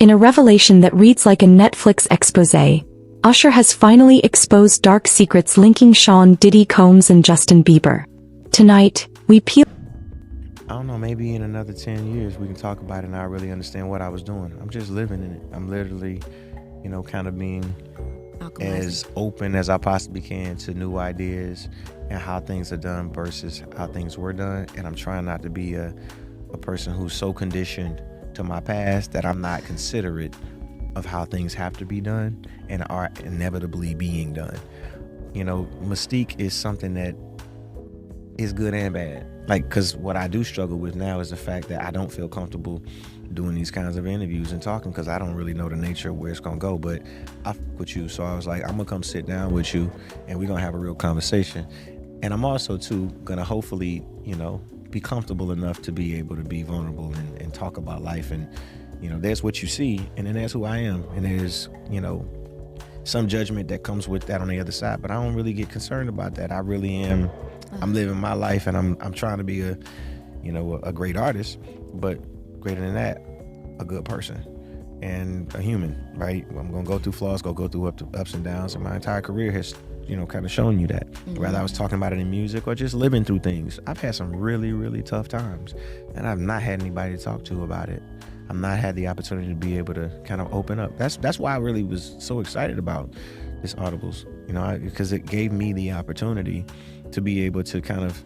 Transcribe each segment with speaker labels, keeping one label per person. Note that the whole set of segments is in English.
Speaker 1: In a revelation that reads like a Netflix exposé, Usher has finally exposed dark secrets linking Sean Diddy Combs and Justin Bieber. Tonight, we peel...
Speaker 2: I don't know, maybe in another 10 years we can talk about it and I really understand what I was doing. I'm just living in it. I'm literally, kind of being as open as I possibly can to new ideas and how things are done versus how things were done. And I'm trying not to be a person who's so conditioned to my past that I'm not considerate of how things have to be done and are inevitably being done. Mystique is something that is good and bad. Because what I do struggle with now is the fact that I don't feel comfortable doing these kinds of interviews and talking because I don't really know the nature of where it's going to go. But I fuck with you, so I was like, I'm going to come sit down with you and we're going to have a real conversation. And I'm also, too, going to hopefully, be comfortable enough to be able to be vulnerable and talk about life. And, there's what you see, and then there's who I am. And there's, some judgment that comes with that on the other side. But I don't really get concerned about that. I really am. I'm living my life, and I'm trying to be a great artist, but greater than that, a good person and a human, right? I'm gonna go through flaws, go through ups and downs, and my entire career has, kind of shown you that. Whether I was talking about it in music or just living through things, I've had some really, really tough times, and I've not had anybody to talk to about it. I've not had the opportunity to be able to kind of open up. That's why I really was so excited about this Audibles, because it gave me the opportunity to be able to kind of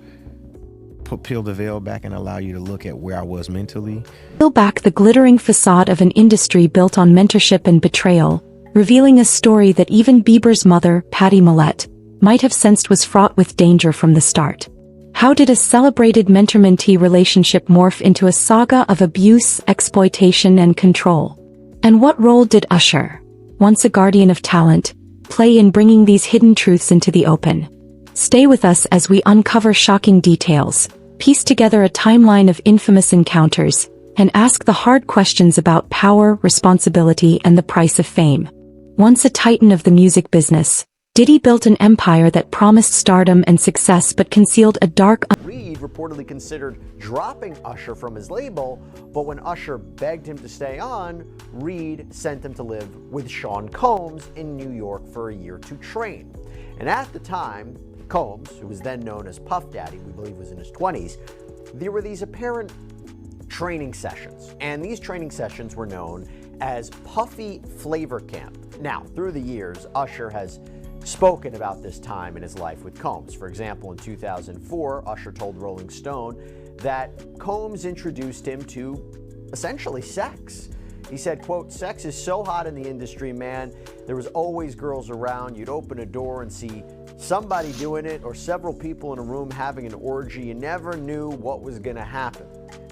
Speaker 2: peel the veil back and allow you to look at where I was mentally.
Speaker 1: Peel back the glittering facade of an industry built on mentorship and betrayal, revealing a story that even Bieber's mother, Patty Millette, might have sensed was fraught with danger from the start. How did a celebrated mentor-mentee relationship morph into a saga of abuse, exploitation, and control? And what role did Usher, once a guardian of talent, play in bringing these hidden truths into the open? Stay with us as we uncover shocking details, piece together a timeline of infamous encounters, and ask the hard questions about power, responsibility, and the price of fame. Once a titan of the music business, Diddy built an empire that promised stardom and success but concealed a dark...
Speaker 3: Reed reportedly considered dropping Usher from his label, but when Usher begged him to stay on, Reed sent him to live with Sean Combs in New York for a year to train. And at the time, Combs, who was then known as Puff Daddy, we believe was in his 20s, there were these apparent training sessions. And these training sessions were known as Puffy Flavor Camp. Now, through the years, Usher has spoken about this time in his life with Combs. For example, in 2004, Usher told Rolling Stone that Combs introduced him to essentially sex. He said, quote, "Sex is so hot in the industry, man. There was always girls around. You'd open a door and see somebody doing it or several people in a room having an orgy. You never knew what was going to happen."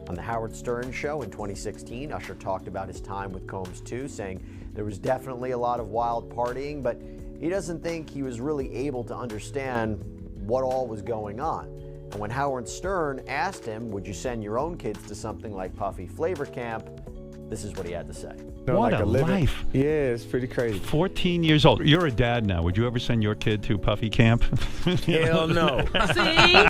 Speaker 3: On the Howard Stern Show in 2016, Usher talked about his time with Combs too, saying there was definitely a lot of wild partying, but he doesn't think he was really able to understand what all was going on. And when Howard Stern asked him, would you send your own kids to something like Puffy Flavor Camp, this is what he had to say.
Speaker 4: What a life.
Speaker 5: Yeah, it's pretty crazy.
Speaker 4: 14 years old. You're a dad now. Would you ever send your kid to Puffy Camp?
Speaker 5: Hell no.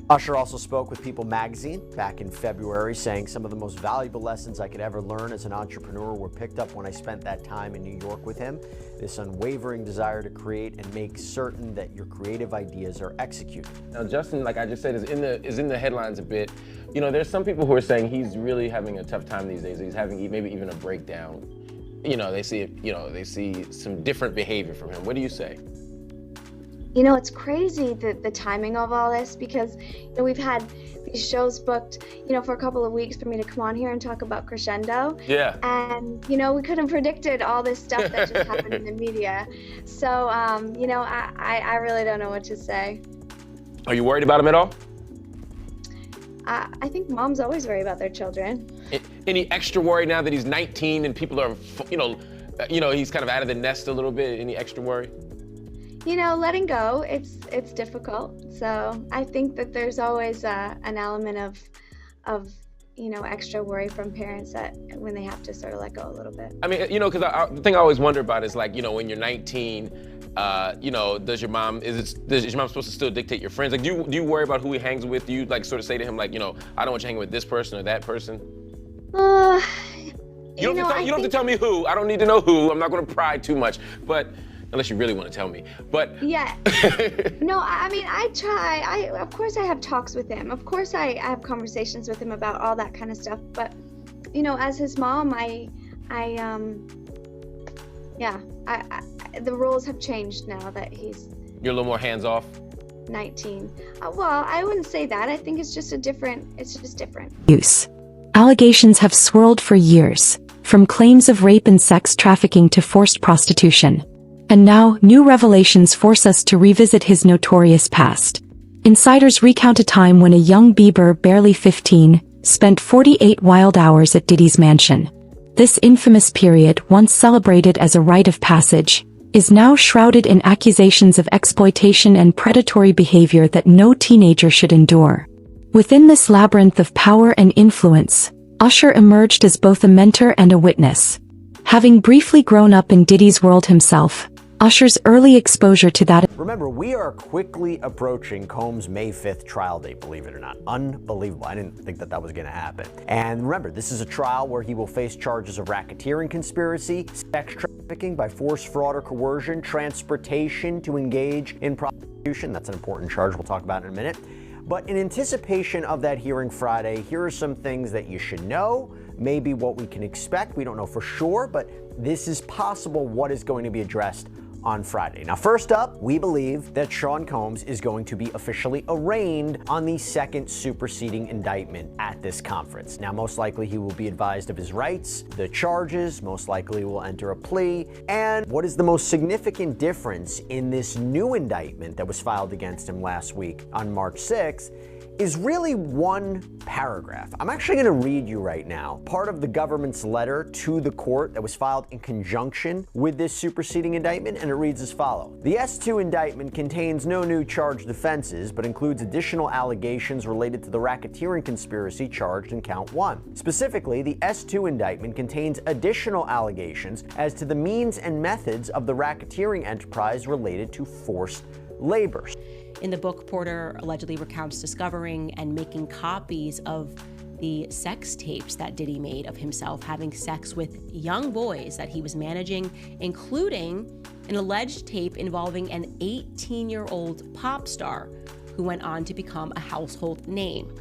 Speaker 3: Usher also spoke with People magazine back in February, saying some of the most valuable lessons I could ever learn as an entrepreneur were picked up when I spent that time in New York with him. This unwavering desire to create and make certain that your creative ideas are executed.
Speaker 6: Now, Justin, like I just said, is in the headlines a bit. There's some people who are saying he's really having a tough time these days. He's having maybe even a breakdown. They see it, they see some different behavior from him. What do you say?
Speaker 7: It's crazy the timing of all this because we've had these shows booked, for a couple of weeks for me to come on here and talk about Crescendo.
Speaker 6: Yeah.
Speaker 7: And, we couldn't have predicted all this stuff that just happened in the media. So, I really don't know what to say.
Speaker 6: Are you worried about him at all?
Speaker 7: I think moms always worry about their children.
Speaker 6: Any extra worry now that he's 19 and people are, he's kind of out of the nest a little bit? Any extra worry?
Speaker 7: Letting go, it's difficult. So I think that there's always an element of extra worry from parents that when they have to sort of let go a little bit.
Speaker 6: I mean, because the thing I always wonder about is like, when you're 19, does your mom supposed to still dictate your friends? Like, do you worry about who he hangs with? Do you like sort of say to him like, I don't want you hanging with this person or that person? You don't have to tell me who. I don't need to know who. I'm not going to pry too much, but unless you really want to tell me. But
Speaker 7: yeah, no, I mean, I try. Of course, I have talks with him. Of course, I have conversations with him about all that kind of stuff. But as his mom, the rules have changed now that he's.
Speaker 6: You're a little more hands off.
Speaker 7: 19. Well, I wouldn't say that. I think it's just different.
Speaker 1: Use. Allegations have swirled for years, from claims of rape and sex trafficking to forced prostitution. And now, new revelations force us to revisit his notorious past. Insiders recount a time when a young Bieber, barely 15, spent 48 wild hours at Diddy's mansion. This infamous period, once celebrated as a rite of passage, is now shrouded in accusations of exploitation and predatory behavior that no teenager should endure. Within this labyrinth of power and influence, Usher emerged as both a mentor and a witness. Having briefly grown up in Diddy's world himself, Usher's early exposure to that.
Speaker 3: Remember, we are quickly approaching Combs' May 5th trial date, believe it or not. Unbelievable. I didn't think that was going to happen. And remember, this is a trial where he will face charges of racketeering conspiracy, sex trafficking by force, fraud, or coercion, transportation to engage in prostitution. That's an important charge we'll talk about in a minute. But in anticipation of that hearing Friday, here are some things that you should know, maybe what we can expect. We don't know for sure, but this is possible what is going to be addressed on Friday. Now, first up, we believe that Sean Combs is going to be officially arraigned on the second superseding indictment at this conference. Now, most likely he will be advised of his rights, the charges, most likely will enter a plea, and what is the most significant difference in this new indictment that was filed against him last week on March 6th is really one paragraph. I'm actually going to read you right now part of the government's letter to the court that was filed in conjunction with this superseding indictment, and it reads as follows. The S2 indictment contains no new charged offenses, but includes additional allegations related to the racketeering conspiracy charged in count 1. Specifically, the S2 indictment contains additional allegations as to the means and methods of the racketeering enterprise related to forced labor.
Speaker 8: In the book, Porter allegedly recounts discovering and making copies of the sex tapes that Diddy made of himself having sex with young boys that he was managing, including an alleged tape involving an 18-year-old pop star who went on to become a household name.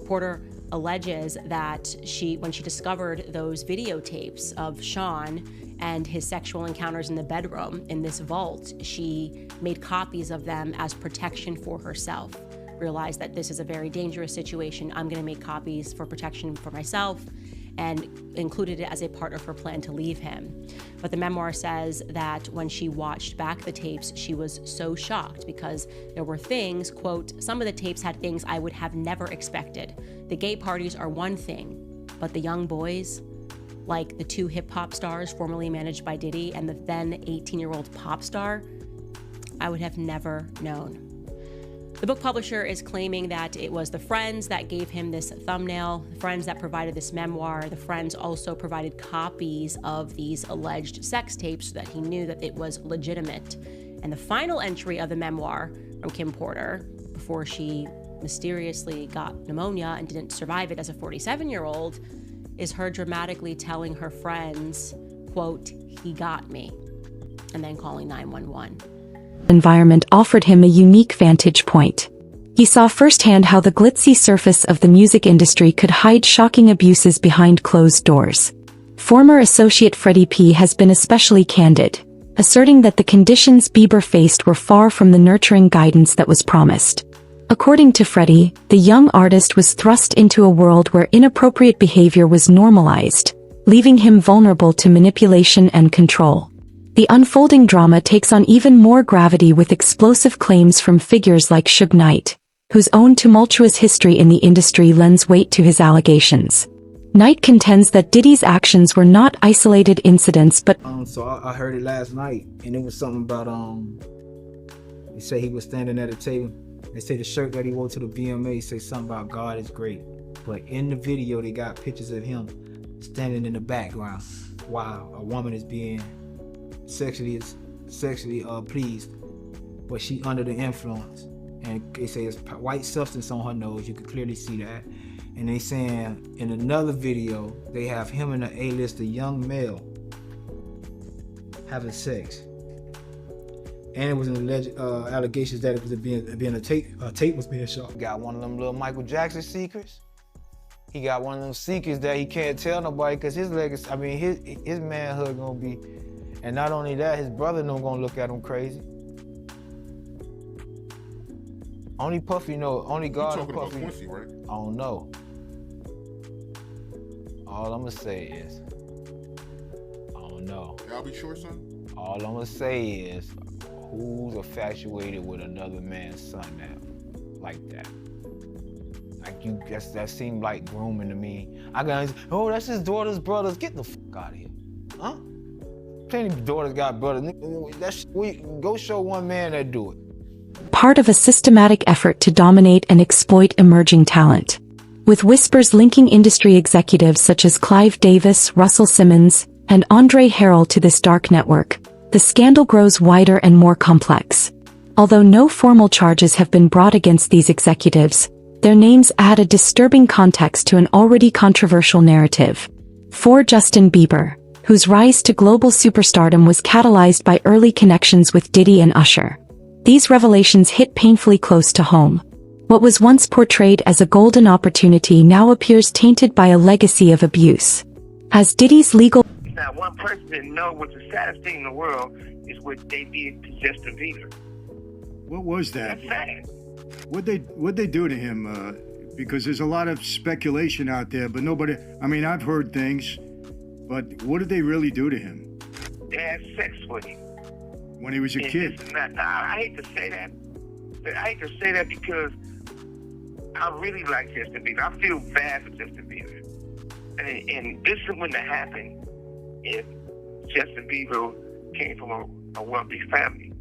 Speaker 8: Porter alleges that when she discovered those videotapes of Sean and his sexual encounters in the bedroom in this vault, she made copies of them as protection for herself. Realized that this is a very dangerous situation. I'm going to make copies for protection for myself, and included it as a part of her plan to leave him. But the memoir says that when she watched back the tapes, she was so shocked because there were things, quote, some of the tapes had things I would have never expected. The gay parties are one thing, but the young boys, like the 2 hip-hop stars formerly managed by Diddy and the then 18-year-old pop star, I would have never known. The book publisher is claiming that it was the friends that gave him this thumbnail, the friends that provided this memoir. The friends also provided copies of these alleged sex tapes so that he knew that it was legitimate. And the final entry of the memoir from Kim Porter, before she mysteriously got pneumonia and didn't survive it as a 47-year-old, is her dramatically telling her friends, quote, he got me, and then calling 911.
Speaker 1: Environment offered him a unique vantage point. He saw firsthand how the glitzy surface of the music industry could hide shocking abuses behind closed doors. Former associate Freddie P has been especially candid, asserting that the conditions Bieber faced were far from the nurturing guidance that was promised. According to Freddie, the young artist was thrust into a world where inappropriate behavior was normalized, leaving him vulnerable to manipulation and control. The unfolding drama takes on even more gravity with explosive claims from figures like Suge Knight, whose own tumultuous history in the industry lends weight to his allegations. Knight contends that Diddy's actions were not isolated incidents but
Speaker 9: So I heard it last night, and it was something about, they say he was standing at a table. They say the shirt that he wore to the BMA say something about God is great. But in the video, they got pictures of him standing in the background while a woman is being sexually pleased, but she under the influence. And they say it's white substance on her nose. You can clearly see that. And they saying in another video, they have him and an A-list, a young male, having sex. And it was an alleged allegations that it was being a tape was being shot.
Speaker 10: Got one of them little Michael Jackson secrets. He got one of them secrets that he can't tell nobody because his legacy, I mean, his manhood gonna be, and not only that, his brother no gonna look at him crazy. Only Puffy know, only God and Puffy.
Speaker 11: About Quincy, right?
Speaker 10: I don't know. All I'm gonna say is, I don't know.
Speaker 11: Y'all be sure, son?
Speaker 10: All I'm gonna say is, who's infatuated with another man's son now, like that? Like you, that seemed like grooming to me. I got, oh, that's his daughter's brothers. Get the fuck out of here, huh? Plenty of daughters got brothers. Go show one man that do it.
Speaker 1: Part of a systematic effort to dominate and exploit emerging talent. With whispers linking industry executives such as Clive Davis, Russell Simmons, and Andre Harrell to this dark network, the scandal grows wider and more complex. Although no formal charges have been brought against these executives, their names add a disturbing context to an already controversial narrative. For Justin Bieber, whose rise to global superstardom was catalyzed by early connections with Diddy and Usher, these revelations hit painfully close to home. What was once portrayed as a golden opportunity now appears tainted by a legacy of abuse. As Diddy's legal...
Speaker 12: Now, one person that knows what's the saddest thing in the world is what they did to Justin Bieber.
Speaker 13: What was that?
Speaker 12: That's sad.
Speaker 13: What'd they do to him? Because there's a lot of speculation out there, but nobody, I mean, I've heard things, but what did they really do to him?
Speaker 12: They had sex with him.
Speaker 13: When he was a kid?
Speaker 12: I hate to say that. I hate to say that because I really like Justin Bieber. I feel bad for Justin Bieber. And this wouldn't have happened if Justin Bieber came from a wealthy family.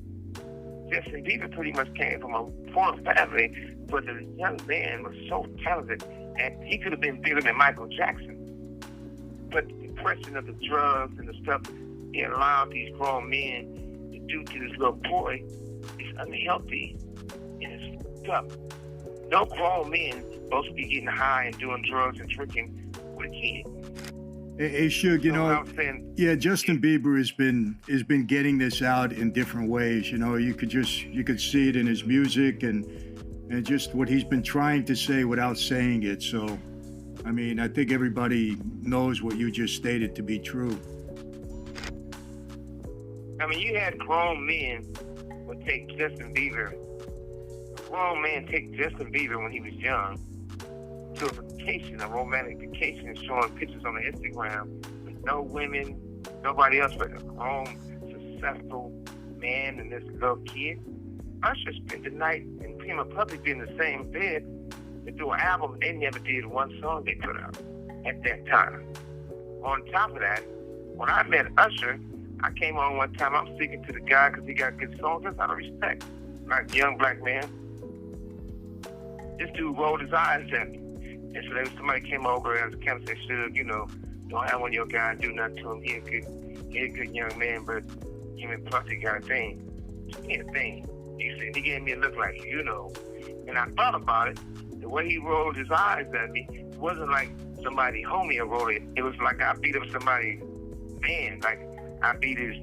Speaker 12: Justin Bieber pretty much came from a poor family, but the young man was so talented, and he could have been bigger than Michael Jackson. But the question of the drugs and the stuff he allowed these grown men to do to this little boy is unhealthy and it's fucked up. No grown men supposed to be getting high and doing drugs and drinking with a kid.
Speaker 13: Hey, Suge, you know, yeah, Justin Bieber has been getting this out in different ways. You know, you could see it in his music and just what he's been trying to say without saying it. So, I mean, I think everybody knows what you just stated to be true.
Speaker 12: I mean, you had grown men would take Justin Bieber. A grown man take Justin Bieber when he was young to a vacation, a romantic vacation, showing pictures on the Instagram with no women, nobody else but a grown, successful man and this little kid. Usher spent the night and him and Puffy in the same bed to do an album. They never did one song they put out at that time. On top of that, when I met Usher, I came on one time, I'm speaking to the guy because he got good songs. That's out of respect. Like a young black man. This dude rolled his eyes at me. And so there was somebody came over as a camp and said, Suge, you know, don't have one of your guys do nothing to him. He a good young man, but him and Puffy got a thing. He had a thing. He said, he gave me a look like, you know. And I thought about it. The way he rolled his eyes at me, it wasn't like somebody homie rolled it. It was like I beat up somebody's man. Like I beat his,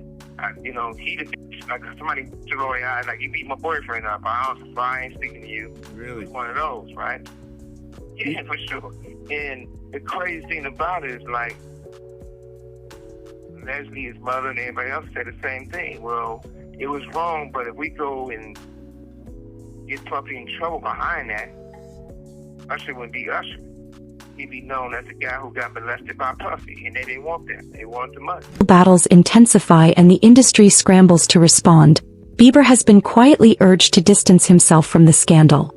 Speaker 12: you know, he the like somebody to roll their eyes, like you beat my boyfriend up. I ain't speaking to you.
Speaker 13: Really?
Speaker 12: It's one of those, right? Yeah, for sure. And the crazy thing about it is like Leslie, his mother, and everybody else said the same thing. Well, it was wrong, but if we go and get Puffy in trouble behind that, Usher wouldn't be Usher. He'd be known as the guy who got molested by Puffy, and they didn't want that. They wanted the money.
Speaker 1: Battles intensify and the industry scrambles to respond. Bieber has been quietly urged to distance himself from the scandal.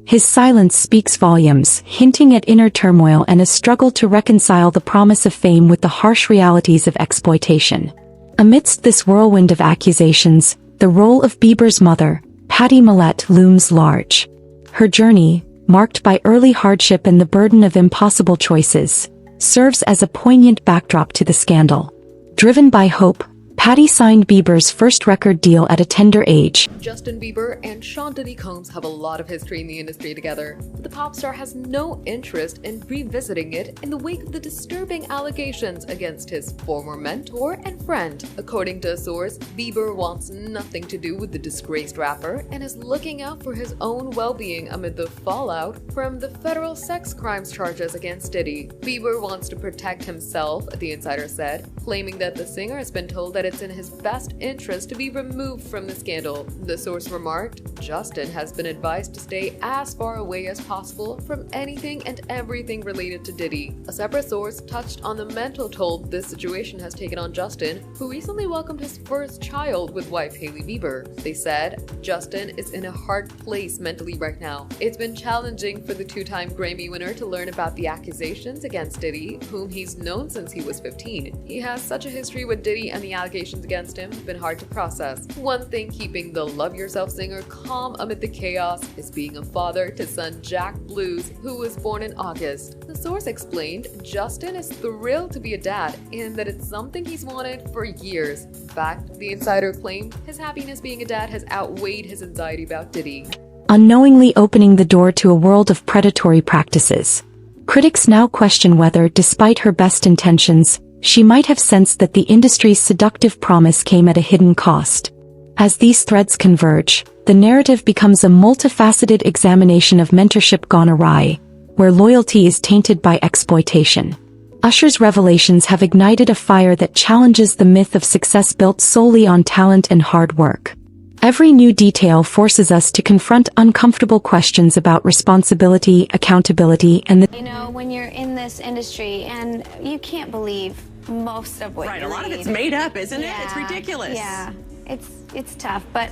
Speaker 1: His silence speaks volumes, hinting at inner turmoil and a struggle to reconcile the promise of fame with the harsh realities of exploitation. Amidst this whirlwind of accusations, the role of Bieber's mother, Patty Millett, looms large. Her journey, marked by early hardship and the burden of impossible choices, serves as a poignant backdrop to the scandal. Driven by hope, Patty signed Bieber's first record deal at a tender age.
Speaker 11: Justin Bieber and Sean Diddy Combs have a lot of history in the industry together, but the pop star has no interest in revisiting it in the wake of the disturbing allegations against his former mentor and friend. According to a source, Bieber wants nothing to do with the disgraced rapper and is looking out for his own well-being amid the fallout from the federal sex crimes charges against Diddy. Bieber wants to protect himself, the insider said, claiming that the singer has been told that it's in his best interest to be removed from the scandal. The source remarked, Justin has been advised to stay as far away as possible from anything and everything related to Diddy. A separate source touched on the mental toll this situation has taken on Justin, who recently welcomed his first child with wife Hailey Bieber. They said, Justin is in a hard place mentally right now. It's been challenging for the two-time Grammy winner to learn about the accusations against Diddy, whom he's known since he was 15. He has such a history with Diddy, and the allegations against him have been hard to process. One thing keeping the Love Yourself singer calm amid the chaos is being a father to son Jack Blues, who was born in August. The source explained Justin is thrilled to be a dad and that it's something he's wanted for years. In fact, the insider claimed his happiness being a dad has outweighed his anxiety about Diddy.
Speaker 1: Unknowingly opening the door to a world of predatory practices. Critics now question whether, despite her best intentions, she might have sensed that the industry's seductive promise came at a hidden cost. As these threads converge, the narrative becomes a multifaceted examination of mentorship gone awry, where loyalty is tainted by exploitation. Usher's revelations have ignited a fire that challenges the myth of success built solely on talent and hard work. Every new detail forces us to confront uncomfortable questions about responsibility, accountability, and the—
Speaker 14: You know, when you're in this industry and you can't believe most of what you
Speaker 15: a lot of
Speaker 14: read.
Speaker 15: it's made up, isn't it? It's
Speaker 14: Yeah,
Speaker 15: ridiculous.
Speaker 14: Yeah, it's tough, but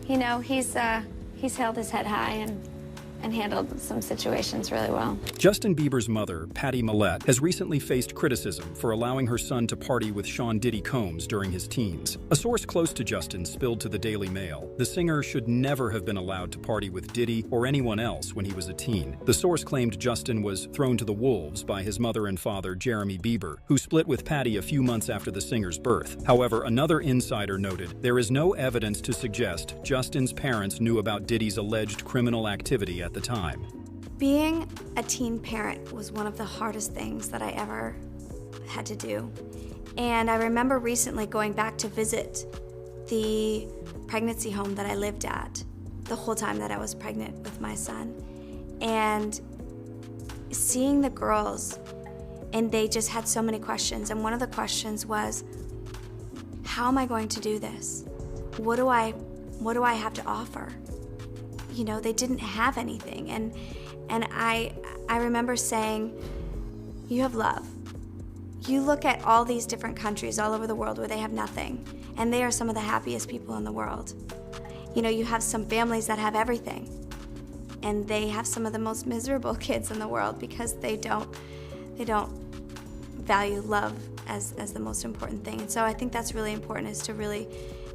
Speaker 14: you know, he's held his head high and handled some situations really well.
Speaker 16: Justin Bieber's mother, Patty Mallette, has recently faced criticism for allowing her son to party with Sean Diddy Combs during his teens. A source close to Justin spilled to the Daily Mail, the singer should never have been allowed to party with Diddy or anyone else when he was a teen. The source claimed Justin was thrown to the wolves by his mother and father, Jeremy Bieber, who split with Patty a few months after the singer's birth. However, another insider noted there is no evidence to suggest Justin's parents knew about Diddy's alleged criminal activity at the time.
Speaker 14: Being a teen parent was one of the hardest things that I ever had to do. And I remember recently going back to visit the pregnancy home that I lived at the whole time that I was pregnant with my son. And seeing the girls, and they just had so many questions. And one of the questions was, how am I going to do this? What do I have to offer? You know, they didn't have anything. And I remember saying, you have love. You look at all these different countries all over the world where they have nothing, and they are some of the happiest people in the world. You know, you have some families that have everything, and they have some of the most miserable kids in the world because they don't value love as the most important thing. And so I think that's really important, is to really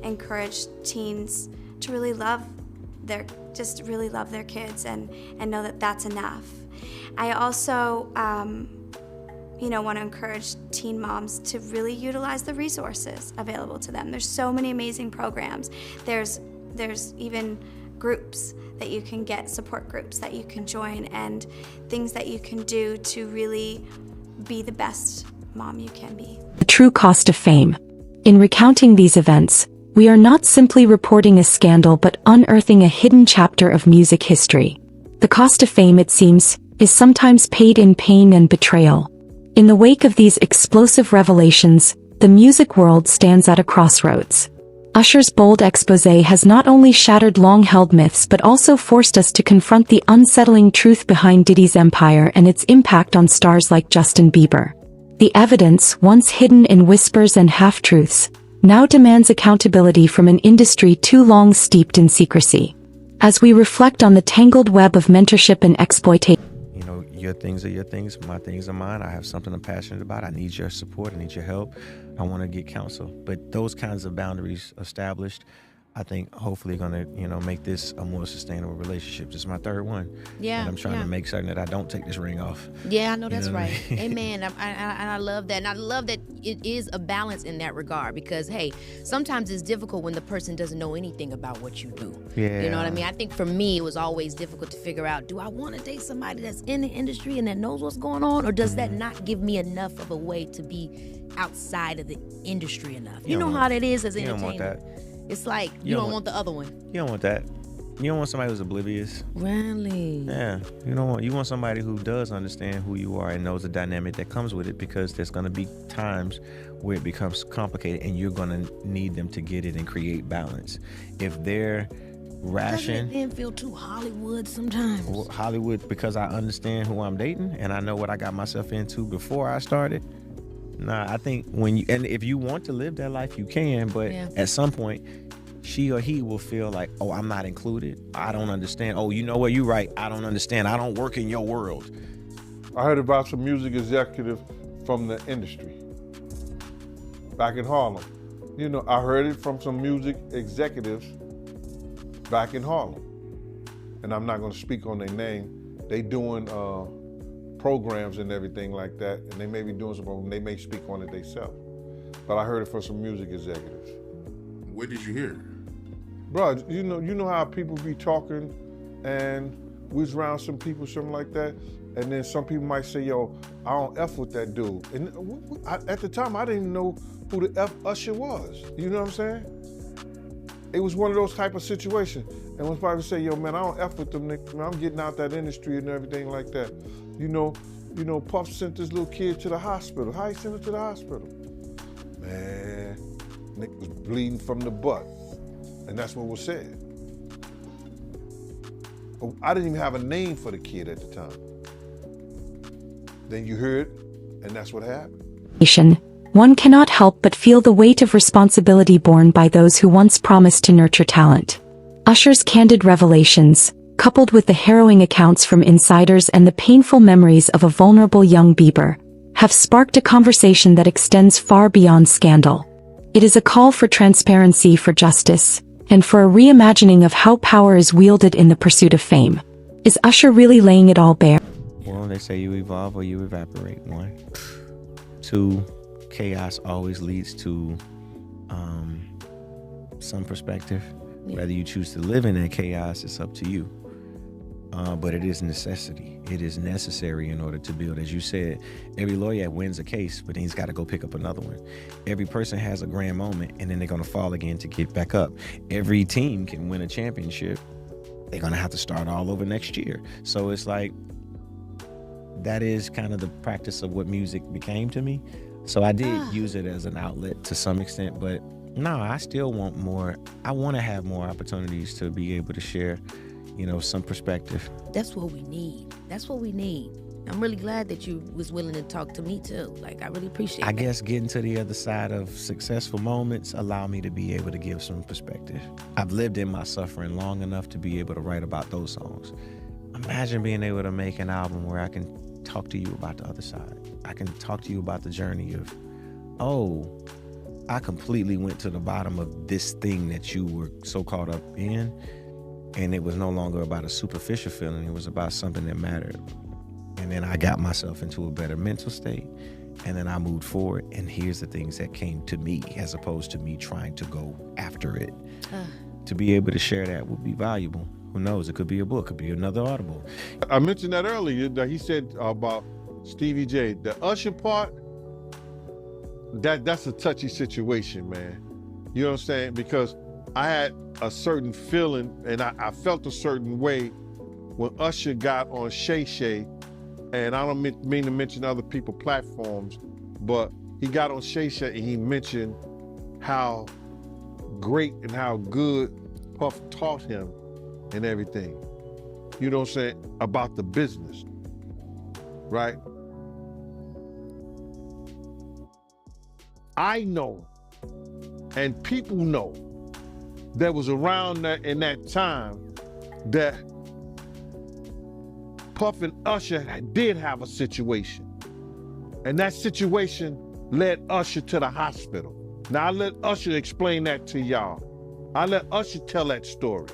Speaker 14: encourage teens to really love their kids and know that that's enough. I also want to encourage teen moms to really utilize the resources available to them. There's so many amazing programs. There's even groups that you can get, support groups that you can join, and things that you can do to really be the best mom you can be.
Speaker 1: The true cost of fame. In recounting these events, we are not simply reporting a scandal but unearthing a hidden chapter of music history. The cost of fame, it seems, is sometimes paid in pain and betrayal. In the wake of these explosive revelations, the music world stands at a crossroads. Usher's bold exposé has not only shattered long-held myths but also forced us to confront the unsettling truth behind Diddy's empire and its impact on stars like Justin Bieber. The evidence, once hidden in whispers and half-truths, now demands accountability from an industry too long steeped in secrecy. As we reflect on the tangled web of mentorship and exploitation,
Speaker 2: your things are your things, my things are mine. I have something I'm passionate about. I need your support. I need your help. I want to get counsel. But those kinds of boundaries established, I think hopefully gonna, make this a more sustainable relationship. This is my third one.
Speaker 15: Yeah.
Speaker 2: And I'm trying to make certain that I don't take this ring off.
Speaker 15: Yeah, I know that's
Speaker 2: You know what I
Speaker 15: right.
Speaker 2: mean?
Speaker 15: Amen. I love that. And I love that it is a balance in that regard because, hey, sometimes it's difficult when the person doesn't know anything about what you do.
Speaker 2: Yeah.
Speaker 15: You know what I mean? I think for me, it was always difficult to figure out, do I want to date somebody that's in the industry and that knows what's going on? Or does that not give me enough of a way to be outside of the industry enough? You know how that is as
Speaker 2: You don't
Speaker 15: entertainment.
Speaker 2: want that.
Speaker 15: It's like, you don't want the other one.
Speaker 2: You don't want that. You don't want somebody who's oblivious.
Speaker 15: Really?
Speaker 2: Yeah. You want somebody who does understand who you are and knows the dynamic that comes with it, because there's going to be times where it becomes complicated and you're going to need them to get it and create balance. If they're ration.
Speaker 15: Doesn't it then feel too Hollywood sometimes?
Speaker 2: Hollywood, because I understand who I'm dating and I know what I got myself into before I started. Nah, I think and if you want to live that life, you can, but at some point, she or he will feel like, oh, I'm not included. I don't understand. Oh, you know what? You're right. I don't understand. I don't work in your world.
Speaker 17: I heard about some music executive from the industry back in Harlem. I heard it from some music executives back in Harlem. And I'm not going to speak on their name. They doing programs and everything like that, and they may be doing some, they may speak on it themselves. But I heard it from some music executives.
Speaker 18: Where did you hear it?
Speaker 17: Bro, you know how people be talking, and we was around some people, something like that, and then some people might say, yo, I don't F with that dude. And at the time, I didn't even know who the F Usher was. You know what I'm saying? It was one of those type of situations. And when somebody say, yo, man, I don't F with them niggas, man, I'm getting out that industry and everything like that. Puff sent this little kid to the hospital. How he sent him to the hospital? Man, nigga was bleeding from the butt. And that's what was said. But I didn't even have a name for the kid at the time. Then you heard, and that's what happened.
Speaker 1: One cannot help but feel the weight of responsibility borne by those who once promised to nurture talent. Usher's candid revelations, coupled with the harrowing accounts from insiders and the painful memories of a vulnerable young Bieber, have sparked a conversation that extends far beyond scandal. It is a call for transparency, for justice, and for a reimagining of how power is wielded in the pursuit of fame. Is Usher really laying it all bare?
Speaker 2: Well, they say you evolve or you evaporate. 1. 2, chaos always leads to some perspective. Whether you choose to live in that chaos, it's up to you. But it is necessity. It is necessary in order to build. As you said, every lawyer wins a case, but then he's got to go pick up another one. Every person has a grand moment, and then they're going to fall again to get back up. Every team can win a championship. They're going to have to start all over next year. So it's like, that is kind of the practice of what music became to me. So I did use it as an outlet to some extent, but no, I still want more. I want to have more opportunities to be able to share, some perspective.
Speaker 15: That's what we need. That's what we need. I'm really glad that you was willing to talk to me too. Like, I really appreciate it.
Speaker 2: I guess getting to the other side of successful moments allow me to be able to give some perspective. I've lived in my suffering long enough to be able to write about those songs. Imagine being able to make an album where I can talk to you about the other side. I can talk to you about the journey of, I completely went to the bottom of this thing that you were so caught up in, and it was no longer about a superficial feeling. It was about something that mattered. And then I got myself into a better mental state, and then I moved forward, and here's the things that came to me as opposed to me trying to go after it. To be able to share that would be valuable. Who knows? It could be a book, could be another Audible.
Speaker 17: I mentioned that earlier, that he said about Stevie J. The Usher part, that's a touchy situation, man. You know what I'm saying? Because I had a certain feeling, and I felt a certain way when Usher got on Shay Shay, and I don't mean to mention other people's platforms, but he got on Shay Shay and he mentioned how great and how good Puff taught him and everything. You know what I'm saying? About the business, right? I know, and people know, that was around that in that time that Puff and Usher did have a situation. And that situation led Usher to the hospital. Now I let Usher explain that to y'all. I let Usher tell that story.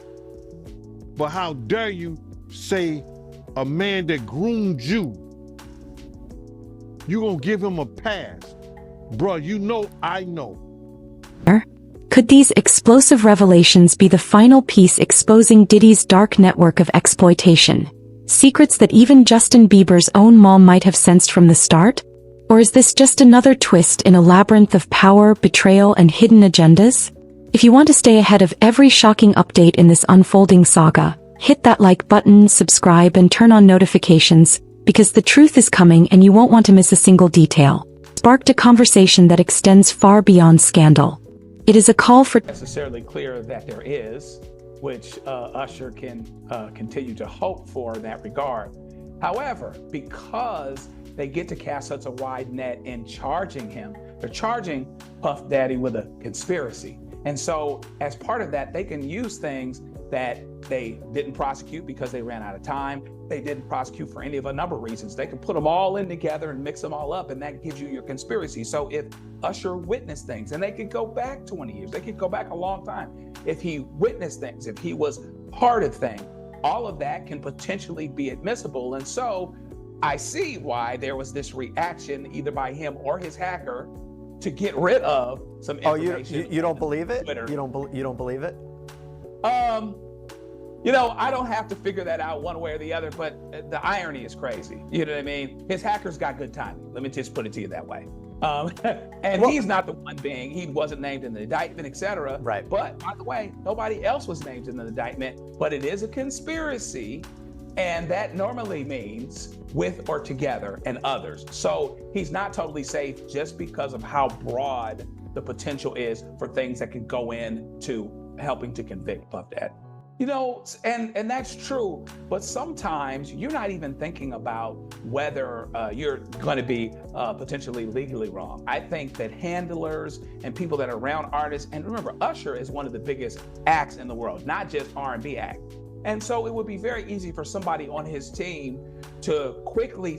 Speaker 17: But how dare you say a man that groomed you, you gonna give him a pass? Bruh, you know I know.
Speaker 1: Could these explosive revelations be the final piece exposing Diddy's dark network of exploitation? Secrets that even Justin Bieber's own mom might have sensed from the start? Or is this just another twist in a labyrinth of power, betrayal, and hidden agendas? If you want to stay ahead of every shocking update in this unfolding saga, hit that like button, subscribe, and turn on notifications, because the truth is coming and you won't want to miss a single detail. Sparked a conversation that extends far beyond scandal. It is a call for
Speaker 19: necessarily clear that there is, which Usher can continue to hope for in that regard. However, because they get to cast such a wide net in charging him, they're charging Puff Daddy with a conspiracy. And so as part of that, they can use things that they didn't prosecute because they ran out of time. They didn't prosecute for any of a number of reasons. They can put them all in together and mix them all up, and that gives you your conspiracy. So if Usher witnessed things, and they could go back 20 years, they could go back a long time. If he witnessed things, if he was part of things, all of that can potentially be admissible. And so I see why there was this reaction either by him or his hacker to get rid of some information.
Speaker 3: You don't believe it?
Speaker 19: Twitter.
Speaker 3: You don't believe it?
Speaker 19: You know, I don't have to figure that out one way or the other, but the irony is crazy. You know what I mean? His hacker's got good timing. Let me just put it to you that way. And he's not the one he wasn't named in the indictment, etc.
Speaker 3: Right.
Speaker 19: But by the way, nobody else was named in the indictment, but it is a conspiracy. And that normally means with or together and others. So he's not totally safe just because of how broad the potential is for things that can go into helping to convict Puff Daddy. You know, and that's true, but sometimes you're not even thinking about whether you're going to be potentially legally wrong. I think that handlers and people that are around artists, and remember, Usher is one of the biggest acts in the world, not just R&B act. And so it would be very easy for somebody on his team to quickly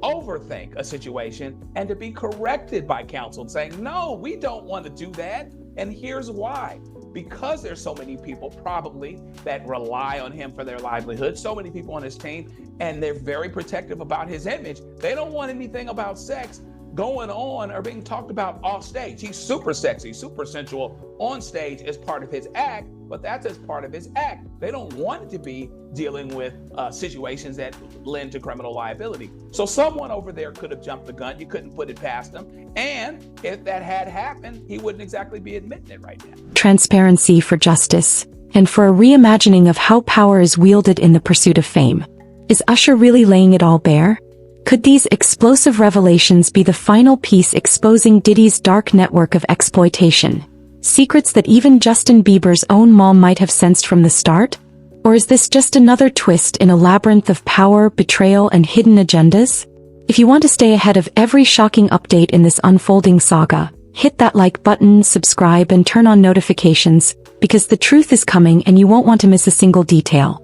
Speaker 19: overthink a situation and to be corrected by counsel saying, no, we don't want to do that. And here's why. Because there's so many people probably that rely on him for their livelihood, so many people on his team, and they're very protective about his image. They don't want anything about sex going on or being talked about off stage. He's super sexy, super sensual on stage as part of his act, but that's as part of his act. They don't want it to be dealing with situations that lend to criminal liability. So someone over there could have jumped the gun. You couldn't put it past him. And if that had happened, he wouldn't exactly be admitting it right now.
Speaker 1: Transparency for justice, and for a reimagining of how power is wielded in the pursuit of fame. Is Usher really laying it all bare? Could these explosive revelations be the final piece exposing Diddy's dark network of exploitation? Secrets that even Justin Bieber's own mom might have sensed from the start? Or is this just another twist in a labyrinth of power, betrayal, and hidden agendas? If you want to stay ahead of every shocking update in this unfolding saga, hit that like button, subscribe, and turn on notifications, because the truth is coming and you won't want to miss a single detail.